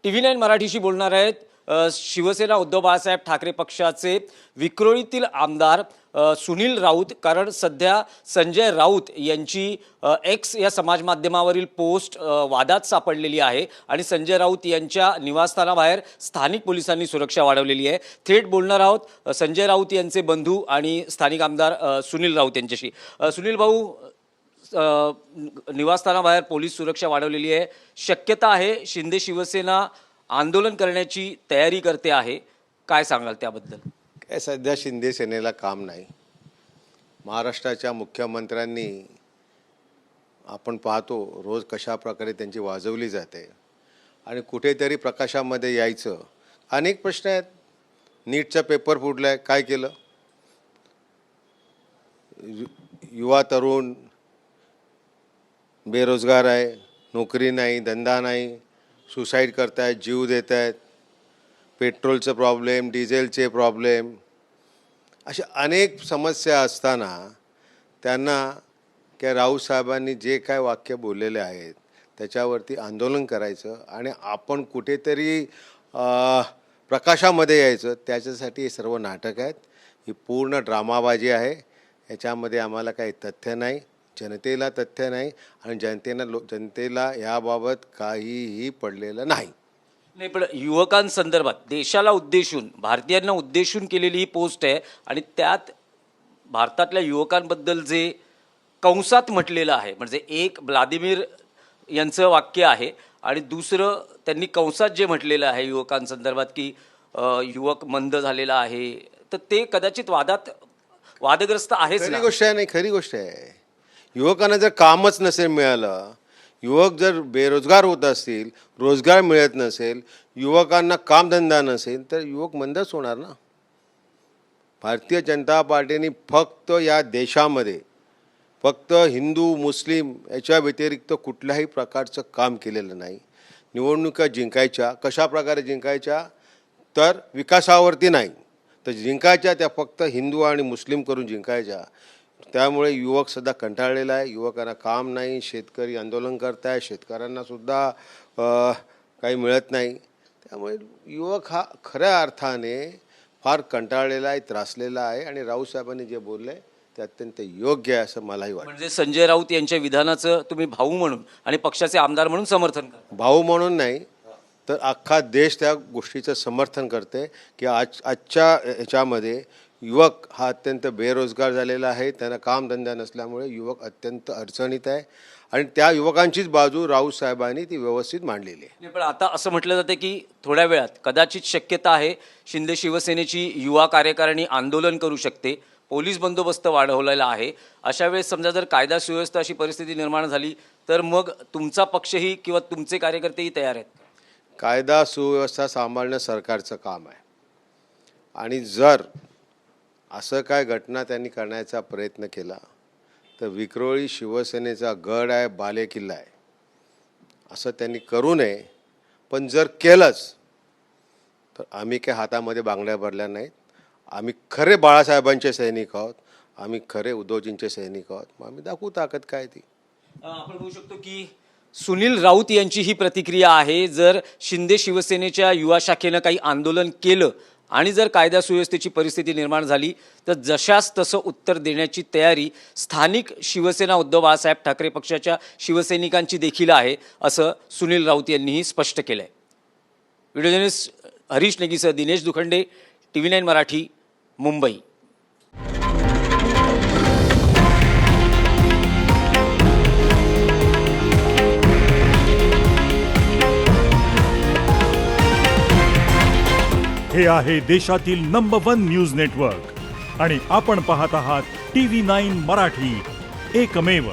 TV9 मराठीशी बोलणार आहेत शिवसेना उद्धव बाळासाहेब ठाकरे पक्षाचे विक्रोळीतील आमदार सुनील राऊत। कारण सध्या संजय राऊत यांची एक्स या समाज माध्यमावरील पोस्ट वादात सापडलेली आहे आणि संजय राऊत यांच्या निवासस्थानाबाहेर स्थानिक पोलिसांनी सुरक्षा वाढवलेली आहे। थेट बोलणार आहोत संजय राऊत यांचे बंधू आणि स्थानिक आमदार सुनील राऊत यांच्याशी। सुनील भाऊ, निवासस्थानाबाहेर पोलीस सुरक्षा वाढवलेली आहे, शक्यता आहे शिंदे शिवसेना आंदोलन करण्याची तयारी करते आहे, काय सांगाल त्याबद्दल? काय सध्या शिंदे सेनेला काम नाही। महाराष्ट्राच्या मुख्यमंत्र्यांनी आपण पाहतो रोज कशा प्रकारे त्यांची वाजवली जाते आणि कुठेतरी प्रकाशामध्ये यायचं। अनेक प्रश्न आहेत, नीटचा पेपर फुटलाय, काय केलं? युवा तरुण बेरोजगार आहे, नोकरी नाही, धंदा नाही, सुसाईड करतायत, जीव देत आहेत, पेट्रोलचं प्रॉब्लेम, डिझेलचे प्रॉब्लेम, अशा अनेक समस्या असताना त्यांना की राऊत साहेबांनी जे काय वाक्य बोललेले आहेत त्याच्यावरती आंदोलन करायचं आणि आपण कुठेतरी प्रकाशामध्ये यायचं, त्याच्यासाठी हे सर्व नाटक आहेत। ही पूर्ण ड्रामाबाजी आहे, याच्यामध्ये आम्हाला काही तथ्य नाही, जनतेला तथ्य नाही आणि जनतेला याबाबत काहीही पडलेलं नाही। नाही, पण युवकांसंदर्भात देशाला उद्देशून, भारतीयांना उद्देशून केलेली ही पोस्ट आहे आणि त्यात भारतातल्या युवकांबद्दल जे कंसात म्हटलेलं आहे, म्हणजे एक व्लादिमीर यांचं वाक्य आहे आणि दुसरं त्यांनी कंसात जे म्हटलेलं आहे युवकांसंदर्भात की युवक मंद झालेला आहे, तर ते कदाचित वादग्रस्त आहेच ना। खरी गोष्ट आहे, नाही खरी गोष्ट आहे। युवकांना जर कामच नसेल मिळालं, युवक जर बेरोजगार होत असतील, रोजगार मिळत नसेल, युवकांना कामधंदा नसेल, तर युवक मंदच होणार ना। भारतीय जनता पार्टीने फक्त या देशामध्ये फक्त हिंदू मुस्लिम याच्या व्यतिरिक्त कुठल्याही प्रकारचं काम केलेलं नाही। निवडणुका जिंकायच्या, कशा प्रकारे जिंकायच्या? तर विकासावरती नाही, तर जिंकायच्या त्या फक्त हिंदू आणि मुस्लिम करून जिंकायच्या। त्यामुळे युवक सध्या कंटाळलेला आहे, युवकांना काम नाही, शेतकरी आंदोलन करत आहे, शेतकऱ्यांनासुद्धा काही मिळत नाही। त्यामुळे युवक हा खऱ्या अर्थाने फार कंटाळलेला आहे, त्रासलेला आहे आणि राऊत साहेबांनी जे बोलले ते अत्यंत योग्य आहे असं मलाही वाटतं। म्हणजे संजय राऊत यांच्या विधानाचं तुम्ही भाऊ म्हणून आणि पक्षाचे आमदार म्हणून समर्थन करता? भाऊ म्हणून नाही, तर अख्खा देश त्या गोष्टीचं समर्थन करते की आजच्या ह्याच्यामध्ये युवक हा अत्यंत बेरोजगार झालेला आहे, त्यांना कामधंदा नसल्यामुळे युवक अत्यंत अडचणीत आहे आणि त्या युवकांचीच बाजू राऊत साहेबांनी ती व्यवस्थित मांडलेली आहे। पण आता असं म्हटलं जातं की थोड्या वेळात कदाचित शक्यता आहे शिंदे शिवसेनेची युवा कार्यकारिणी आंदोलन करू शकते, पोलीस बंदोबस्त वाढवलेला आहे। अशा वेळेस समजा जर कायदा सुव्यवस्था अशी परिस्थिती निर्माण झाली तर मग तुमचा पक्षही किंवा तुमचे कार्यकर्तेही तयार आहेत? कायदा सुव्यवस्था सांभाळणं सरकारचं काम आहे आणि जर असं काय घटना त्यांनी करण्याचा प्रयत्न केला तर विक्रोळी शिवसेनेचा गड आहे, बालेकिल्ला आहे, असं त्यांनी करू नये। पण जर केलंच तर आम्ही काय हातामध्ये बांगड्या भरल्या नाहीत, आम्ही खरे बाळासाहेबांचे सैनिक आहोत, आम्ही खरे उद्धवजींचे सैनिक आहोत, मग आम्ही दाखवू ताकद काय ती। आपण बघू शकतो की सुनील राऊत यांची ही प्रतिक्रिया आहे, जर शिंदे शिवसेनेच्या युवा शाखेनं काही आंदोलन केलं आणि जर कायदा सुव्यवस्थेची परिस्थिती निर्माण झाली तर जशास तसं उत्तर देण्याची तयारी स्थानिक शिवसेना उद्धव बाळासाहेब ठाकरे पक्षाच्या शिवसैनिकांची देखील आहे, असं सुनील राऊत यांनीही स्पष्ट केलं आहे। व्हिडिओ जर्नलिस्ट हरीश नेगीसह दिनेश दुखंडे, TV9 मराठी, मुंबई। हे आहे देशातील नंबर 1 न्यूज नेटवर्क आणि आपण पाहत आहात TV9 मराठी, एकमेव।